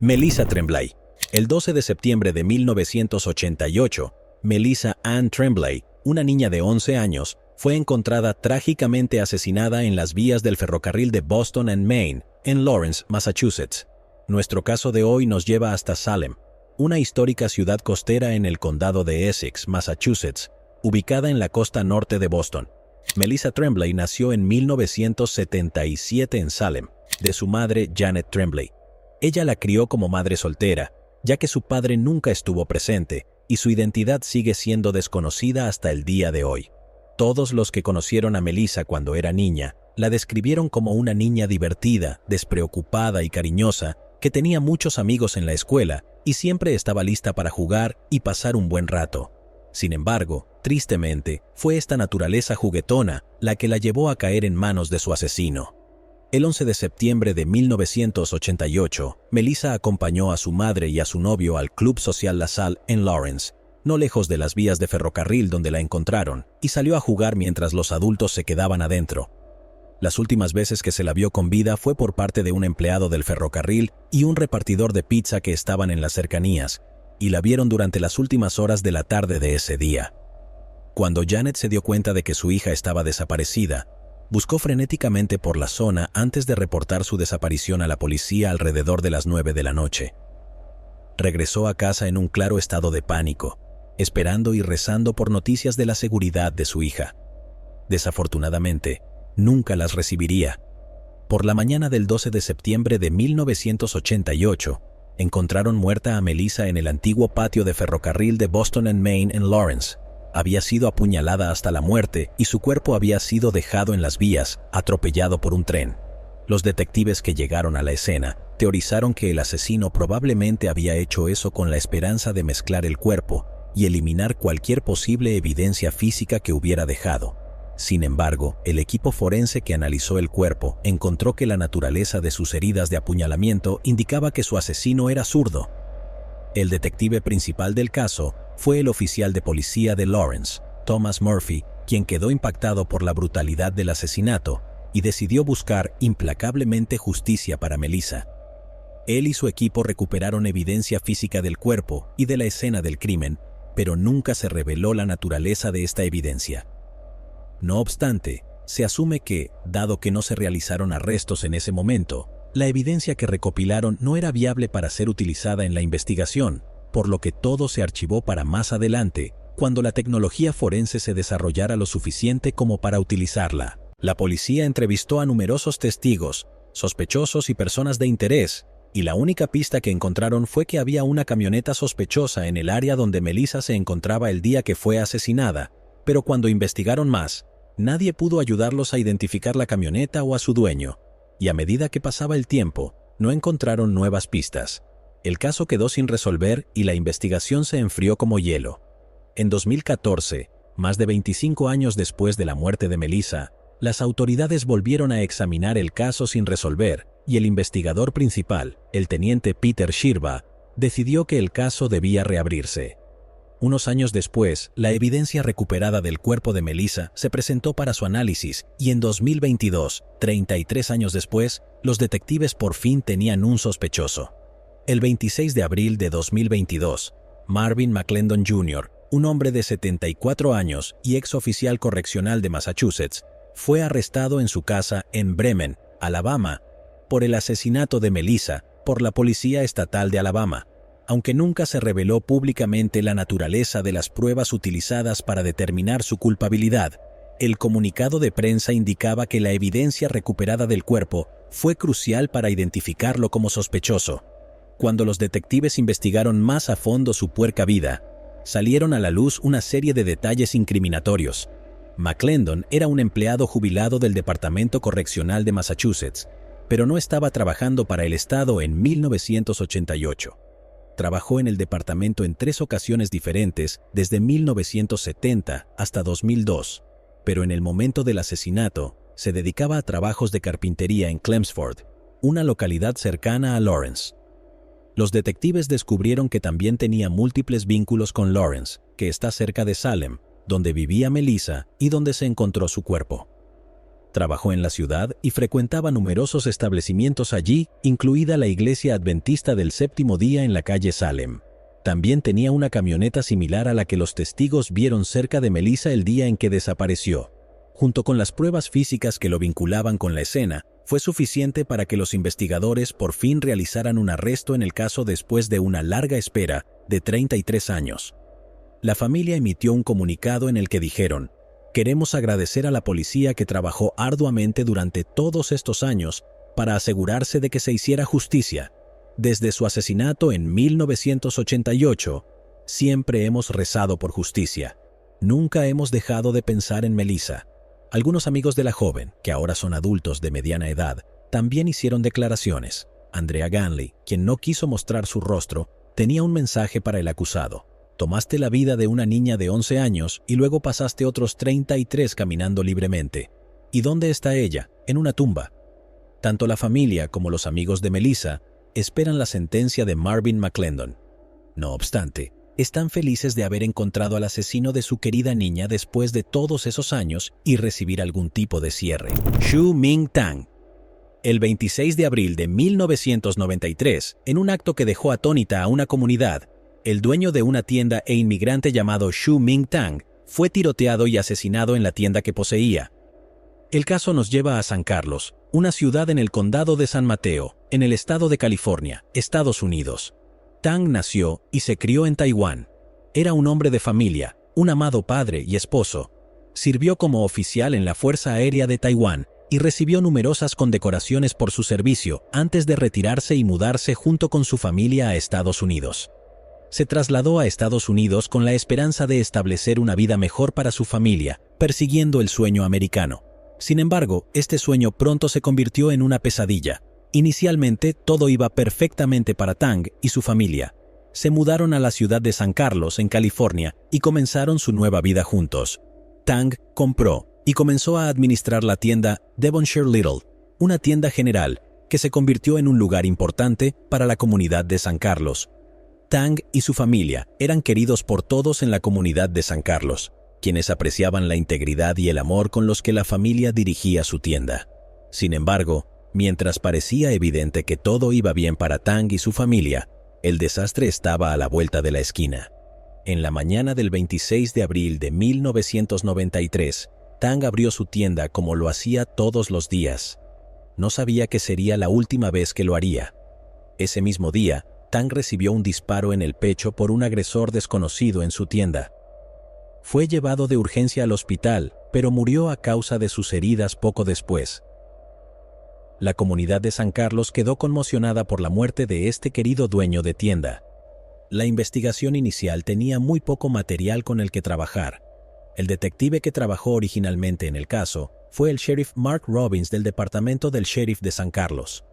Melissa Tremblay. El 12 de septiembre de 1988, Melissa Ann Tremblay, una niña de 11 años, fue encontrada trágicamente asesinada en las vías del ferrocarril de Boston and Maine, en Lawrence, Massachusetts. Nuestro caso de hoy nos lleva hasta Salem, una histórica ciudad costera en el condado de Essex, Massachusetts, ubicada en la costa norte de Boston. Melissa Tremblay nació en 1977 en Salem, de su madre Janet Tremblay. Ella la crió como madre soltera, ya que su padre nunca estuvo presente y su identidad sigue siendo desconocida hasta el día de hoy. Todos los que conocieron a Melissa cuando era niña la describieron como una niña divertida, despreocupada y cariñosa, que tenía muchos amigos en la escuela y siempre estaba lista para jugar y pasar un buen rato. Sin embargo, tristemente, fue esta naturaleza juguetona la que la llevó a caer en manos de su asesino. El 11 de septiembre de 1988, Melissa acompañó a su madre y a su novio al Club Social La Salle en Lawrence, no lejos de las vías de ferrocarril donde la encontraron, y salió a jugar mientras los adultos se quedaban adentro. Las últimas veces que se la vio con vida fue por parte de un empleado del ferrocarril y un repartidor de pizza que estaban en las cercanías, y la vieron durante las últimas horas de la tarde de ese día. Cuando Janet se dio cuenta de que su hija estaba desaparecida, buscó frenéticamente por la zona antes de reportar su desaparición a la policía alrededor de las 9 de la noche. Regresó a casa en un claro estado de pánico, esperando y rezando por noticias de la seguridad de su hija. Desafortunadamente, nunca las recibiría. Por la mañana del 12 de septiembre de 1988, encontraron muerta a Melissa en el antiguo patio de ferrocarril de Boston and Maine en Lawrence. Había sido apuñalada hasta la muerte y su cuerpo había sido dejado en las vías, atropellado por un tren. Los detectives que llegaron a la escena teorizaron que el asesino probablemente había hecho eso con la esperanza de mezclar el cuerpo y eliminar cualquier posible evidencia física que hubiera dejado. Sin embargo, el equipo forense que analizó el cuerpo encontró que la naturaleza de sus heridas de apuñalamiento indicaba que su asesino era zurdo. El detective principal del caso fue el oficial de policía de Lawrence, Thomas Murphy, quien quedó impactado por la brutalidad del asesinato y decidió buscar implacablemente justicia para Melissa. Él y su equipo recuperaron evidencia física del cuerpo y de la escena del crimen, pero nunca se reveló la naturaleza de esta evidencia. No obstante, se asume que, dado que no se realizaron arrestos en ese momento, la evidencia que recopilaron no era viable para ser utilizada en la investigación, por lo que todo se archivó para más adelante, cuando la tecnología forense se desarrollara lo suficiente como para utilizarla. La policía entrevistó a numerosos testigos, sospechosos y personas de interés, y la única pista que encontraron fue que había una camioneta sospechosa en el área donde Melissa se encontraba el día que fue asesinada, pero cuando investigaron más, nadie pudo ayudarlos a identificar la camioneta o a su dueño, y a medida que pasaba el tiempo, no encontraron nuevas pistas. El caso quedó sin resolver y la investigación se enfrió como hielo. En 2014, más de 25 años después de la muerte de Melissa, las autoridades volvieron a examinar el caso sin resolver y el investigador principal, el teniente Peter Shirba, decidió que el caso debía reabrirse. Unos años después, la evidencia recuperada del cuerpo de Melissa se presentó para su análisis y en 2022, 33 años después, los detectives por fin tenían un sospechoso. El 26 de abril de 2022, Marvin McClendon Jr., un hombre de 74 años y ex oficial correccional de Massachusetts, fue arrestado en su casa en Bremen, Alabama, por el asesinato de Melissa por la Policía Estatal de Alabama, aunque nunca se reveló públicamente la naturaleza de las pruebas utilizadas para determinar su culpabilidad. El comunicado de prensa indicaba que la evidencia recuperada del cuerpo fue crucial para identificarlo como sospechoso. Cuando los detectives investigaron más a fondo su puerca vida, salieron a la luz una serie de detalles incriminatorios. McClendon era un empleado jubilado del Departamento Correccional de Massachusetts, pero no estaba trabajando para el Estado en 1988. Trabajó en el departamento en 3 ocasiones diferentes desde 1970 hasta 2002, pero en el momento del asesinato se dedicaba a trabajos de carpintería en Chelmsford, una localidad cercana a Lawrence. Los detectives descubrieron que también tenía múltiples vínculos con Lawrence, que está cerca de Salem, donde vivía Melissa y donde se encontró su cuerpo. Trabajó en la ciudad y frecuentaba numerosos establecimientos allí, incluida la Iglesia Adventista del Séptimo Día en la calle Salem. También tenía una camioneta similar a la que los testigos vieron cerca de Melissa el día en que desapareció. Junto con las pruebas físicas que lo vinculaban con la escena, fue suficiente para que los investigadores por fin realizaran un arresto en el caso después de una larga espera de 33 años. La familia emitió un comunicado en el que dijeron: «Queremos agradecer a la policía que trabajó arduamente durante todos estos años para asegurarse de que se hiciera justicia. Desde su asesinato en 1988, siempre hemos rezado por justicia. Nunca hemos dejado de pensar en Melissa». Algunos amigos de la joven, que ahora son adultos de mediana edad, también hicieron declaraciones. Andrea Ganley, quien no quiso mostrar su rostro, tenía un mensaje para el acusado: «Tomaste la vida de una niña de 11 años y luego pasaste otros 33 caminando libremente. ¿Y dónde está ella? En una tumba». Tanto la familia como los amigos de Melissa esperan la sentencia de Marvin McClendon. No obstante, están felices de haber encontrado al asesino de su querida niña después de todos esos años y recibir algún tipo de cierre. Xu Ming Tang. El 26 de abril de 1993, en un acto que dejó atónita a una comunidad, el dueño de una tienda e inmigrante llamado Xu Ming Tang fue tiroteado y asesinado en la tienda que poseía. El caso nos lleva a San Carlos, una ciudad en el condado de San Mateo, en el estado de California, Estados Unidos. Tang nació y se crió en Taiwán. Era un hombre de familia, un amado padre y esposo. Sirvió como oficial en la Fuerza Aérea de Taiwán y recibió numerosas condecoraciones por su servicio antes de retirarse y mudarse junto con su familia a Estados Unidos. Se trasladó a Estados Unidos con la esperanza de establecer una vida mejor para su familia, persiguiendo el sueño americano. Sin embargo, este sueño pronto se convirtió en una pesadilla. Inicialmente, todo iba perfectamente para Tang y su familia. Se mudaron a la ciudad de San Carlos, en California, y comenzaron su nueva vida juntos. Tang compró y comenzó a administrar la tienda Devonshire Little, una tienda general que se convirtió en un lugar importante para la comunidad de San Carlos. Tang y su familia eran queridos por todos en la comunidad de San Carlos, quienes apreciaban la integridad y el amor con los que la familia dirigía su tienda. Sin embargo, mientras parecía evidente que todo iba bien para Tang y su familia, el desastre estaba a la vuelta de la esquina. En la mañana del 26 de abril de 1993, Tang abrió su tienda como lo hacía todos los días. No sabía que sería la última vez que lo haría. Ese mismo día, Tang recibió un disparo en el pecho por un agresor desconocido en su tienda. Fue llevado de urgencia al hospital, pero murió a causa de sus heridas poco después. La comunidad de San Carlos quedó conmocionada por la muerte de este querido dueño de tienda. La investigación inicial tenía muy poco material con el que trabajar. El detective que trabajó originalmente en el caso fue el sheriff Mark Robbins del departamento del sheriff de San Carlos.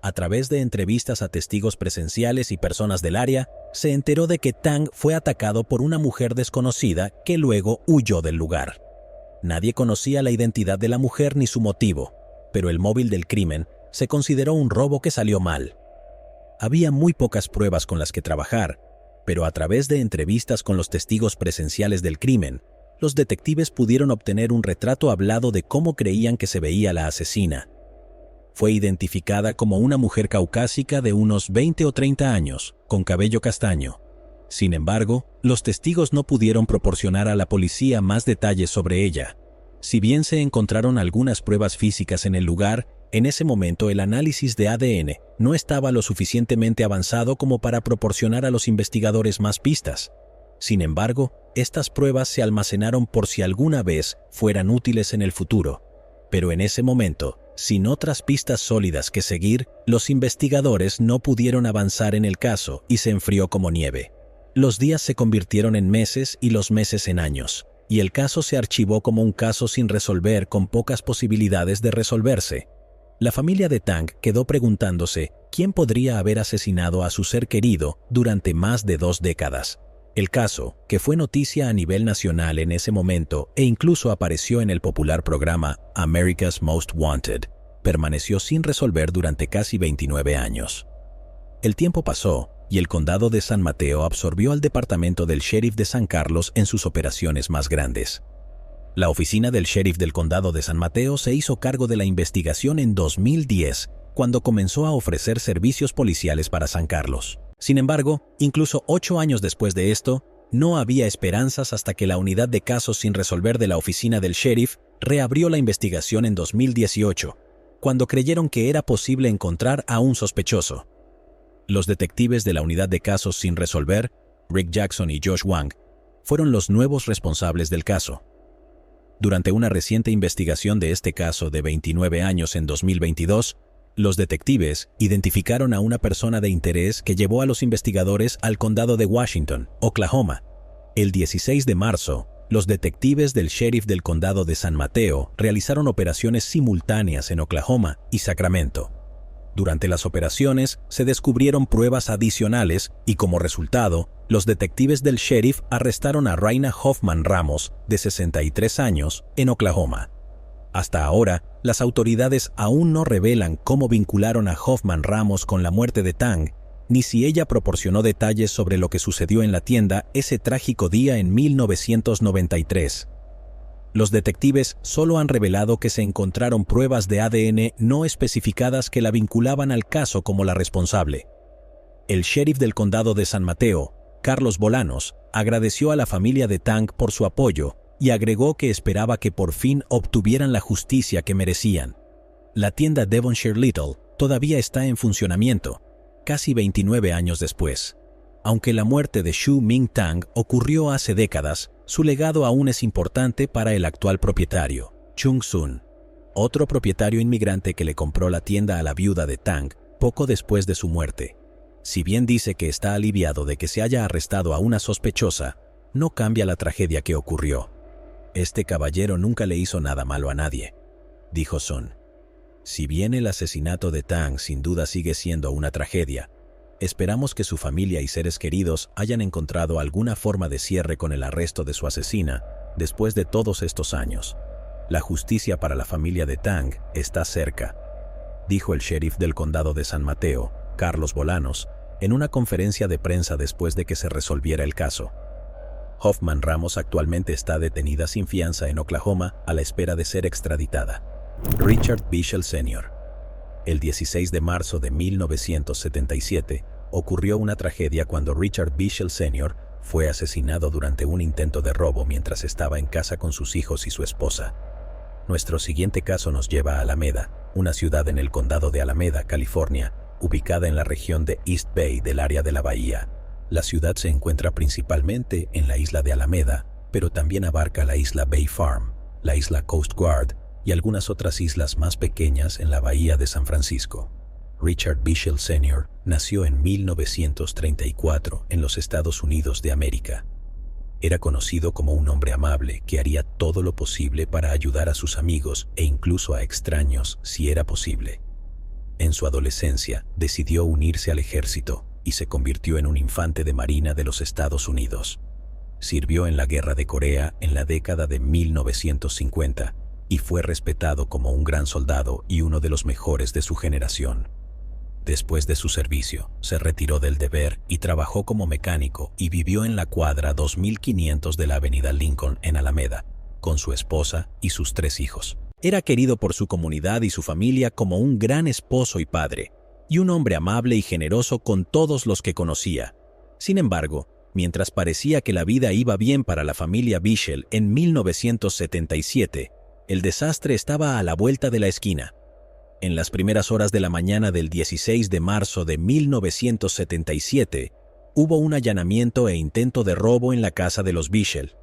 A través de entrevistas a testigos presenciales y personas del área, se enteró de que Tang fue atacado por una mujer desconocida que luego huyó del lugar. Nadie conocía la identidad de la mujer ni su motivo, pero el móvil del crimen se consideró un robo que salió mal. Había muy pocas pruebas con las que trabajar, pero a través de entrevistas con los testigos presenciales del crimen, los detectives pudieron obtener un retrato hablado de cómo creían que se veía la asesina. Fue identificada como una mujer caucásica de unos 20 o 30 años, con cabello castaño. Sin embargo, los testigos no pudieron proporcionar a la policía más detalles sobre ella. Si bien se encontraron algunas pruebas físicas en el lugar, en ese momento el análisis de ADN no estaba lo suficientemente avanzado como para proporcionar a los investigadores más pistas. Sin embargo, estas pruebas se almacenaron por si alguna vez fueran útiles en el futuro. Pero en ese momento, sin otras pistas sólidas que seguir, los investigadores no pudieron avanzar en el caso y se enfrió como nieve. Los días se convirtieron en meses y los meses en años, y el caso se archivó como un caso sin resolver con pocas posibilidades de resolverse. La familia de Tang quedó preguntándose quién podría haber asesinado a su ser querido durante más de 2 décadas. El caso, que fue noticia a nivel nacional en ese momento e incluso apareció en el popular programa America's Most Wanted, permaneció sin resolver durante casi 29 años. El tiempo pasó y el condado de San Mateo absorbió al departamento del sheriff de San Carlos en sus operaciones más grandes. La oficina del sheriff del condado de San Mateo se hizo cargo de la investigación en 2010, cuando comenzó a ofrecer servicios policiales para San Carlos. Sin embargo, incluso 8 años después de esto, no había esperanzas hasta que la unidad de casos sin resolver de la oficina del sheriff reabrió la investigación en 2018, cuando creyeron que era posible encontrar a un sospechoso. Los detectives de la unidad de casos sin resolver, Rick Jackson y Josh Wang, fueron los nuevos responsables del caso. Durante una reciente investigación de este caso de 29 años en 2022, los detectives identificaron a una persona de interés que llevó a los investigadores al condado de Washington, Oklahoma. El 16 de marzo, los detectives del sheriff del condado de San Mateo realizaron operaciones simultáneas en Oklahoma y Sacramento. Durante las operaciones se descubrieron pruebas adicionales y como resultado, los detectives del sheriff arrestaron a Raina Hoffman Ramos, de 63 años, en Oklahoma. Hasta ahora, las autoridades aún no revelan cómo vincularon a Hoffman Ramos con la muerte de Tang, ni si ella proporcionó detalles sobre lo que sucedió en la tienda ese trágico día en 1993. Los detectives solo han revelado que se encontraron pruebas de ADN no especificadas que la vinculaban al caso como la responsable. El sheriff del condado de San Mateo, Carlos Bolanos, agradeció a la familia de Tang por su apoyo y agregó que esperaba que por fin obtuvieran la justicia que merecían. La tienda Devonshire Little todavía está en funcionamiento, casi 29 años después. Aunque la muerte de Xu Ming Tang ocurrió hace décadas, su legado aún es importante para el actual propietario, Chung Sun, otro propietario inmigrante que le compró la tienda a la viuda de Tang poco después de su muerte. Si bien dice que está aliviado de que se haya arrestado a una sospechosa, no cambia la tragedia que ocurrió. Este caballero nunca le hizo nada malo a nadie, dijo Sun. Si bien el asesinato de Tang sin duda sigue siendo una tragedia, esperamos que su familia y seres queridos hayan encontrado alguna forma de cierre con el arresto de su asesina después de todos estos años. La justicia para la familia de Tang está cerca, dijo el sheriff del condado de San Mateo, Carlos Bolanos, en una conferencia de prensa después de que se resolviera el caso. Hoffman Ramos actualmente está detenida sin fianza en Oklahoma a la espera de ser extraditada. Richard Bichel Sr. El 16 de marzo de 1977 ocurrió una tragedia cuando Richard Bichel Sr. fue asesinado durante un intento de robo mientras estaba en casa con sus hijos y su esposa. Nuestro siguiente caso nos lleva a Alameda, una ciudad en el condado de Alameda, California, ubicada en la región de East Bay del área de la bahía. La ciudad se encuentra principalmente en la isla de Alameda, pero también abarca la isla Bay Farm, la isla Coast Guard y algunas otras islas más pequeñas en la bahía de San Francisco. Richard Bichel Sr. nació en 1934 en los Estados Unidos de América. Era conocido como un hombre amable que haría todo lo posible para ayudar a sus amigos e incluso a extraños si era posible. En su adolescencia decidió unirse al ejército y se convirtió en un infante de marina de los Estados Unidos. Sirvió en la Guerra de Corea en la década de 1950 y fue respetado como un gran soldado y uno de los mejores de su generación. Después de su servicio, se retiró del deber y trabajó como mecánico y vivió en la cuadra 2500 de la avenida Lincoln en Alameda, con su esposa y sus 3 hijos. Era querido por su comunidad y su familia como un gran esposo y padre, y un hombre amable y generoso con todos los que conocía. Sin embargo, mientras parecía que la vida iba bien para la familia Bichel en 1977, el desastre estaba a la vuelta de la esquina. En las primeras horas de la mañana del 16 de marzo de 1977, hubo un allanamiento e intento de robo en la casa de los Bichel.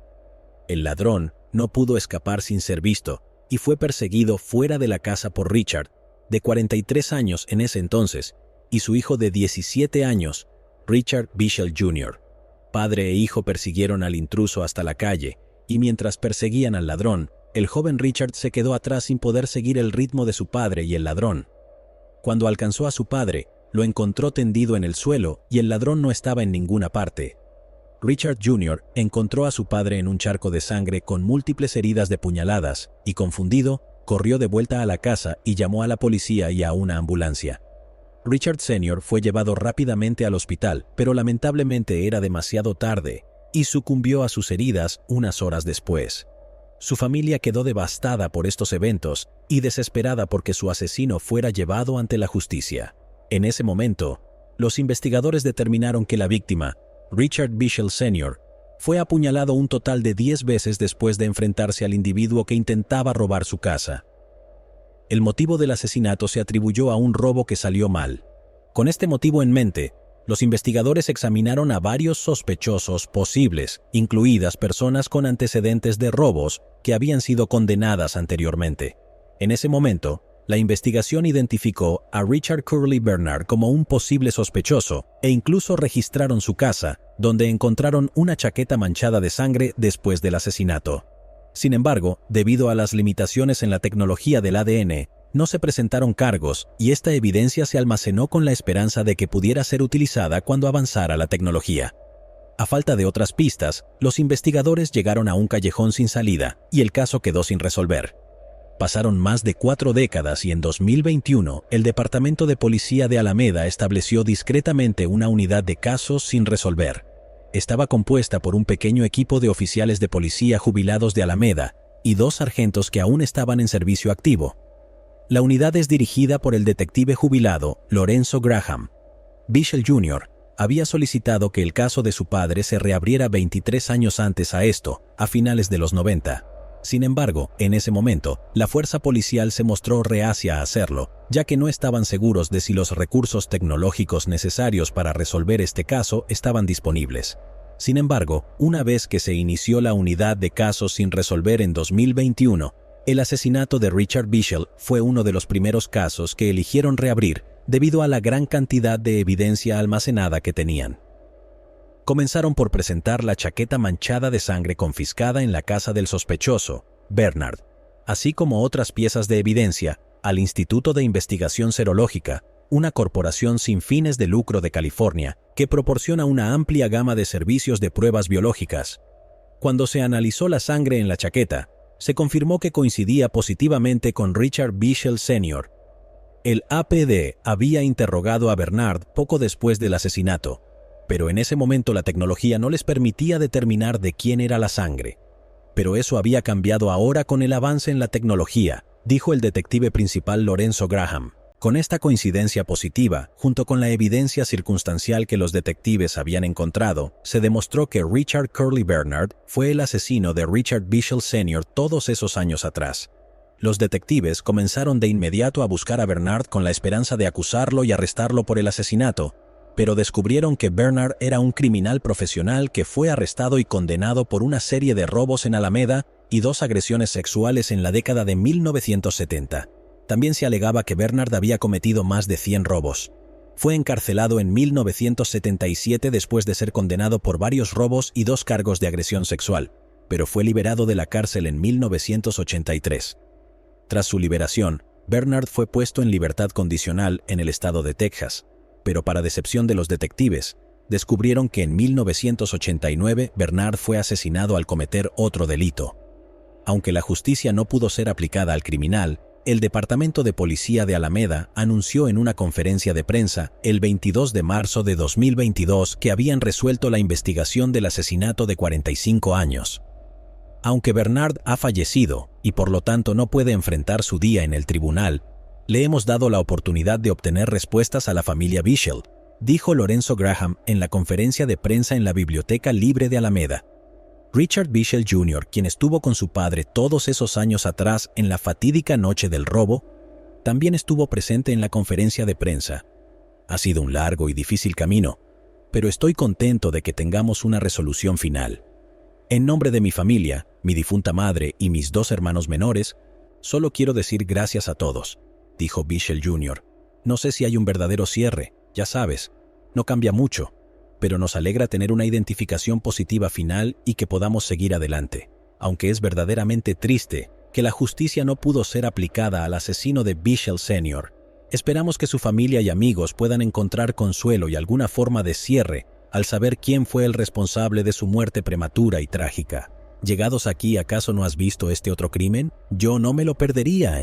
El ladrón no pudo escapar sin ser visto y fue perseguido fuera de la casa por Richard, de 43 años en ese entonces, y su hijo de 17 años, Richard Bichel Jr. Padre e hijo persiguieron al intruso hasta la calle, y mientras perseguían al ladrón, el joven Richard se quedó atrás sin poder seguir el ritmo de su padre y el ladrón. Cuando alcanzó a su padre, lo encontró tendido en el suelo y el ladrón no estaba en ninguna parte. Richard Jr. encontró a su padre en un charco de sangre con múltiples heridas de puñaladas y, confundido, corrió de vuelta a la casa y llamó a la policía y a una ambulancia. Richard Sr. fue llevado rápidamente al hospital, pero lamentablemente era demasiado tarde y sucumbió a sus heridas unas horas después. Su familia quedó devastada por estos eventos y desesperada porque su asesino fuera llevado ante la justicia. En ese momento, los investigadores determinaron que la víctima, Richard Bichel Sr., fue apuñalado un total de 10 veces después de enfrentarse al individuo que intentaba robar su casa. El motivo del asesinato se atribuyó a un robo que salió mal. Con este motivo en mente, los investigadores examinaron a varios sospechosos posibles, incluidas personas con antecedentes de robos que habían sido condenadas anteriormente. En ese momento, la investigación identificó a Richard Curley Bernard como un posible sospechoso e incluso registraron su casa, donde encontraron una chaqueta manchada de sangre después del asesinato. Sin embargo, debido a las limitaciones en la tecnología del ADN, no se presentaron cargos y esta evidencia se almacenó con la esperanza de que pudiera ser utilizada cuando avanzara la tecnología. A falta de otras pistas, los investigadores llegaron a un callejón sin salida y el caso quedó sin resolver. Pasaron más de 4 décadas y en 2021, el Departamento de Policía de Alameda estableció discretamente una unidad de casos sin resolver. Estaba compuesta por un pequeño equipo de oficiales de policía jubilados de Alameda y 2 sargentos que aún estaban en servicio activo. La unidad es dirigida por el detective jubilado Lorenzo Graham. Bichel Jr. había solicitado que el caso de su padre se reabriera 23 años antes a esto, a finales de los 90. Sin embargo, en ese momento, la fuerza policial se mostró reacia a hacerlo, ya que no estaban seguros de si los recursos tecnológicos necesarios para resolver este caso estaban disponibles. Sin embargo, una vez que se inició la unidad de casos sin resolver en 2021, el asesinato de Richard Bichel fue uno de los primeros casos que eligieron reabrir debido a la gran cantidad de evidencia almacenada que tenían. Comenzaron por presentar la chaqueta manchada de sangre confiscada en la casa del sospechoso, Bernard, así como otras piezas de evidencia, al Instituto de Investigación Serológica, una corporación sin fines de lucro de California que proporciona una amplia gama de servicios de pruebas biológicas. Cuando se analizó la sangre en la chaqueta, se confirmó que coincidía positivamente con Richard Bichel Sr. El APD había interrogado a Bernard poco después del asesinato, pero en ese momento la tecnología no les permitía determinar de quién era la sangre. Pero eso había cambiado ahora con el avance en la tecnología, dijo el detective principal Lorenzo Graham. Con esta coincidencia positiva, junto con la evidencia circunstancial que los detectives habían encontrado, se demostró que Richard Curley Bernard fue el asesino de Richard Bichel Sr. todos esos años atrás. Los detectives comenzaron de inmediato a buscar a Bernard con la esperanza de acusarlo y arrestarlo por el asesinato, pero descubrieron que Bernard era un criminal profesional que fue arrestado y condenado por una serie de robos en Alameda y 2 agresiones sexuales en la década de 1970. También se alegaba que Bernard había cometido más de 100 robos. Fue encarcelado en 1977 después de ser condenado por varios robos y 2 cargos de agresión sexual, pero fue liberado de la cárcel en 1983. Tras su liberación, Bernard fue puesto en libertad condicional en el estado de Texas, pero para decepción de los detectives, descubrieron que en 1989 Bernard fue asesinado al cometer otro delito. Aunque la justicia no pudo ser aplicada al criminal, el Departamento de Policía de Alameda anunció en una conferencia de prensa el 22 de marzo de 2022 que habían resuelto la investigación del asesinato de 45 años. Aunque Bernard ha fallecido y por lo tanto no puede enfrentar su día en el tribunal, le hemos dado la oportunidad de obtener respuestas a la familia Bichel, dijo Lorenzo Graham en la conferencia de prensa en la Biblioteca Libre de Alameda. Richard Bichel Jr., quien estuvo con su padre todos esos años atrás en la fatídica noche del robo, también estuvo presente en la conferencia de prensa. Ha sido un largo y difícil camino, pero estoy contento de que tengamos una resolución final. En nombre de mi familia, mi difunta madre y mis 2 hermanos menores, solo quiero decir gracias a todos, dijo Bichel Jr. No sé si hay un verdadero cierre, ya sabes, no cambia mucho, pero nos alegra tener una identificación positiva final y que podamos seguir adelante, aunque es verdaderamente triste que la justicia no pudo ser aplicada al asesino de Bichel Sr. Esperamos que su familia y amigos puedan encontrar consuelo y alguna forma de cierre al saber quién fue el responsable de su muerte prematura y trágica. Llegados aquí, ¿acaso no has visto este otro crimen? Yo no me lo perdería,